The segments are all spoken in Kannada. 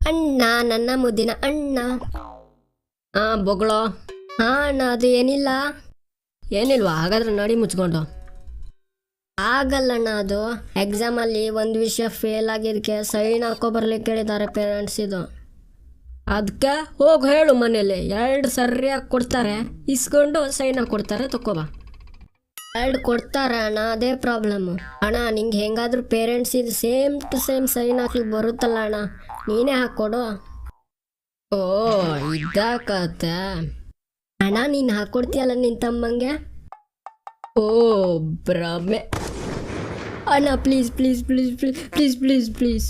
ಅಣ್ಣ, ನನ್ನ ಮುದ್ದಿನ ಅಣ್ಣ. ಬೊಗಳೋ. ಅಣ್ಣ, ಅದು ಏನಿಲ್ವಾ? ಹಾಗಾದ್ರೆ ನಡಿ ಮುಚ್ಕೊಂಡು. ಆಗಲ್ಲಣ್ಣ, ಅದು ಎಕ್ಸಾಮಲ್ಲಿ ಒಂದು ವಿಷಯ ಫೇಲ್ ಆಗಿದ್ದಕ್ಕೆ ಸೈನ್ ಹಾಕೋ ಹೇಳಿದ್ದಾರೆ ಪೇರೆಂಟ್ಸ್. ಇದು ಅದಕ್ಕೆ ಹೋಗಿ ಹೇಳು ಮನೇಲಿ, 2 ಸರಿಯಾಗಿ ಕೊಡ್ತಾರೆ, ಇಸ್ಕೊಂಡು ಸೈನ್ ಹಾಕೊಡ್ತಾರೆ, ತಗೋಬಾ. 2 ಕೊಡ್ತಾರೆ ಅಣ್ಣ, ಅದೇ ಪ್ರಾಬ್ಲಮ್ಮು. ಅಣ್ಣ, ನಿಂಗೆ ಹೆಂಗಾದ್ರೂ ಪೇರೆಂಟ್ಸ್ ಇದು ಸೇಮ್ ಟು ಸೇಮ್ ಸೈನ್ ಹಾಕ್ಲಿಕ್ಕೆ ಬರುತ್ತಲ್ಲ ಅಣ್ಣ, ನೀನೇ ಹಾಕ್ಕೊಡು. ಓ, ಇದಾಕತ್ತೆ ಅಣ್ಣ, ನೀನು ಹಾಕ್ಕೊಡ್ತೀಯಲ್ಲ ನಿನ್ನ ತಮ್ಮಂಗೆ. ಓ, ಭ್ರಮೆ. ಅಣ್ಣ, please please please please please please please.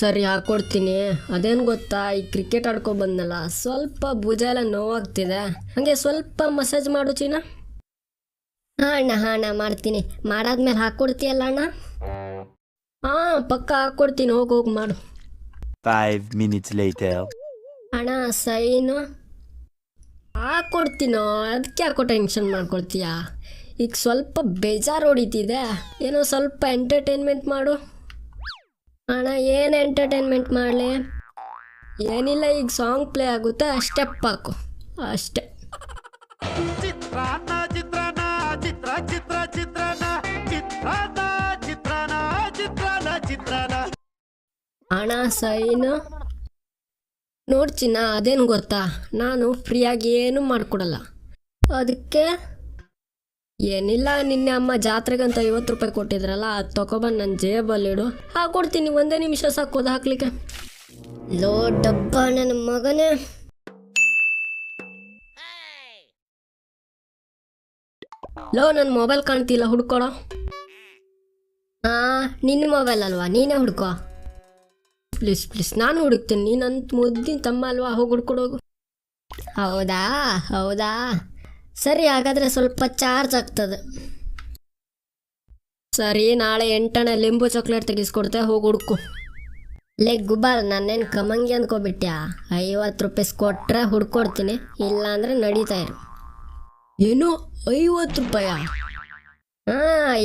ಸರಿ ಹಾಕ್ಕೊಡ್ತೀನಿ. ಅದೇನು ಗೊತ್ತಾ, ಈ ಕ್ರಿಕೆಟ್ ಆಡ್ಕೊ ಬಂದಲ್ಲ, ಸ್ವಲ್ಪ ಭುಜ ಎಲ್ಲ ನೋವಾಗ್ತಿದೆ, ಹಾಗೆ ಸ್ವಲ್ಪ ಮಸಾಜ್ ಮಾಡು ಚೀನಾ. ಅಣ್ಣ ಮಾಡ್ತೀನಿ. ಮಾಡಾದ್ಮೇಲೆ ಹಾಕ್ಕೊಡ್ತೀಯಲ್ಲ ಅಣ್ಣ? ಪಕ್ಕ ಹಾಕ್ಕೊಡ್ತೀನಿ, ಹೋಗಿ ಮಾಡು. 5 minutes later. ಅಣ್ಣ, ಸೈನು ಹಾಕ್ಕೊಡ್ತೀನೋ, ಅದಕ್ಕೆ ಯಾಕೋ ಟೆನ್ಷನ್ ಮಾಡ್ಕೊಳ್ತೀಯಾ? ಈಗ ಸ್ವಲ್ಪ ಬೇಜಾರು ಹೊಡಿತಿದೆ, ಏನೋ ಸ್ವಲ್ಪ ಎಂಟರ್ಟೈನ್ಮೆಂಟ್ ಮಾಡು. ಅಣ್ಣ, ಏನು ಎಂಟರ್ಟೈನ್ಮೆಂಟ್ ಮಾಡಲಿ? ಏನಿಲ್ಲ, ಈಗ ಸಾಂಗ್ ಪ್ಲೇ ಆಗುತ್ತೆ, ಸ್ಟೆಪ್ ಹಾಕು ಅಷ್ಟೆ. ಅಣ್ಣ, ಸೈನು ನೋಡ್ಚಿನ್ನ, ಅದೇನು ಗೊತ್ತಾ, ನಾನು ಫ್ರೀಯಾಗಿ ಏನೂ ಮಾಡಿಕೊಡಲ್ಲ. ಅದಕ್ಕೆ ಏನಿಲ್ಲ, ನಿನ್ನೆ ಅಮ್ಮ ಜಾತ್ರೆಗಂತ 50 ರೂಪಾಯಿ ಕೊಟ್ಟಿದ್ರಲ್ಲ, ಅದು ತೊಗೊಬಂದು ನನ್ನ ಜೇಬಲ್ಲಿಡು, ಹಾಕ್ಕೊಡ್ತೀನಿ. 1 ನಿಮಿಷ ಸಾಕೋದು ಹಾಕ್ಲಿಕ್ಕೆ. ಲೋ ಡಬ್ಬ ನನ್ನ ಮಗನೇ. ಲೋ, ನನ್ನ ಮೊಬೈಲ್ ಕಾಣ್ತಿಲ್ಲ, ಹುಡ್ಕೊಡೋ. ನಿನ್ನ ಮೊಬೈಲ್ ಅಲ್ವಾ, ನೀನೇ ಹುಡ್ಕೋ. ಪ್ಲೀಸ್ ನಾನು ಹುಡುಕ್ತೀನಿ, ನೀನಂತ ಮುದ್ದಿನ ತಮ್ಮ ಅಲ್ವಾ, ಹೋಗಿ ಹುಡ್ಕೊಡೋಗು. ಹೌದಾ ಸರಿ, ಹಾಗಾದರೆ ಸ್ವಲ್ಪ ಚಾರ್ಜ್ ಆಗ್ತದೆ. ಸರಿ, ನಾಳೆ 8 ಲಿಂಬು ಚಾಕ್ಲೇಟ್ ತೆಗಿಸ್ಕೊಡ್ತೆ, ಹೋಗಿ ಹುಡ್ಕು. ಗುಬ್ಬಾರ, ನಾನೇನು ಕಮಂಗಿ ಅಂದ್ಕೊಬಿಟ್ಯಾ? 50 ರೂಪಾಯಿ ಕೊಟ್ರೆ ಹುಡ್ಕೊಡ್ತೀನಿ, ಇಲ್ಲ ಅಂದರೆ ನಡೀತಾ ಇರು. ಏನು 50 ರೂಪಾಯಾ?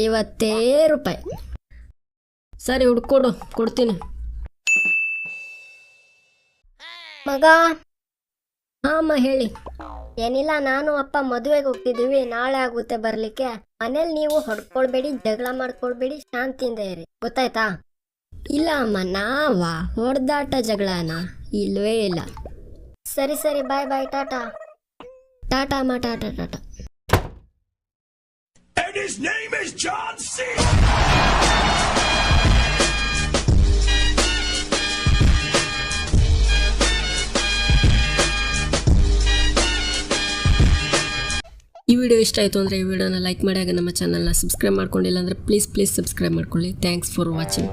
50 ರೂಪಾಯಿ. ಸರಿ, ಹುಡ್ಕೊಡು, ಕೊಡ್ತೀನಿ. ಮಗ. ಅಮ್ಮ ಹೇಳಿ. ಏನಿಲ್ಲ, ನಾನು ಅಪ್ಪ ಮದುವೆಗೆ ಹೋಗ್ತಿದ್ದೀವಿ, ನಾಳೆ ಆಗುತ್ತೆ ಬರಲಿಕ್ಕೆ. ಮನೇಲಿ ನೀವು ಹೊಡ್ಕೊಳ್ಬೇಡಿ, ಜಗಳ ಮಾಡ್ಕೊಳ್ಬೇಡಿ, ಶಾಂತಿಯಿಂದ ಇರಿ, ಗೊತ್ತಾಯ್ತಾ? ಇಲ್ಲ ಅಮ್ಮ, ಹೊಡೆದಾಟ ಜಗಳನ ಇಲ್ವೇ ಇಲ್ಲ. ಸರಿ, ಬಾಯ್, ಟಾಟಾ. ಅಮ್ಮ, Tata. And his name is John C. ಈ ವಿಡಿಯೋ ಇಷ್ಟ ಆಯಿತು ಅಂದರೆ ಈ ವಿಡಿಯೋನ ಲೈಕ್ ಮಾಡಿ, ಹಾಗೆ ನಮ್ಮ ಚಾನಲ್ನ ಸಬ್ಸ್ಕ್ರೈಬ್ ಮಾಡ್ಕೊಂಡಿಲ್ಲ ಅಂದರೆ ಪ್ಲೀಸ್ ಸಬ್ಸ್ಕ್ರೈಬ್ ಮಾಡ್ಕೊಳ್ಳಿ. Thanks for watching.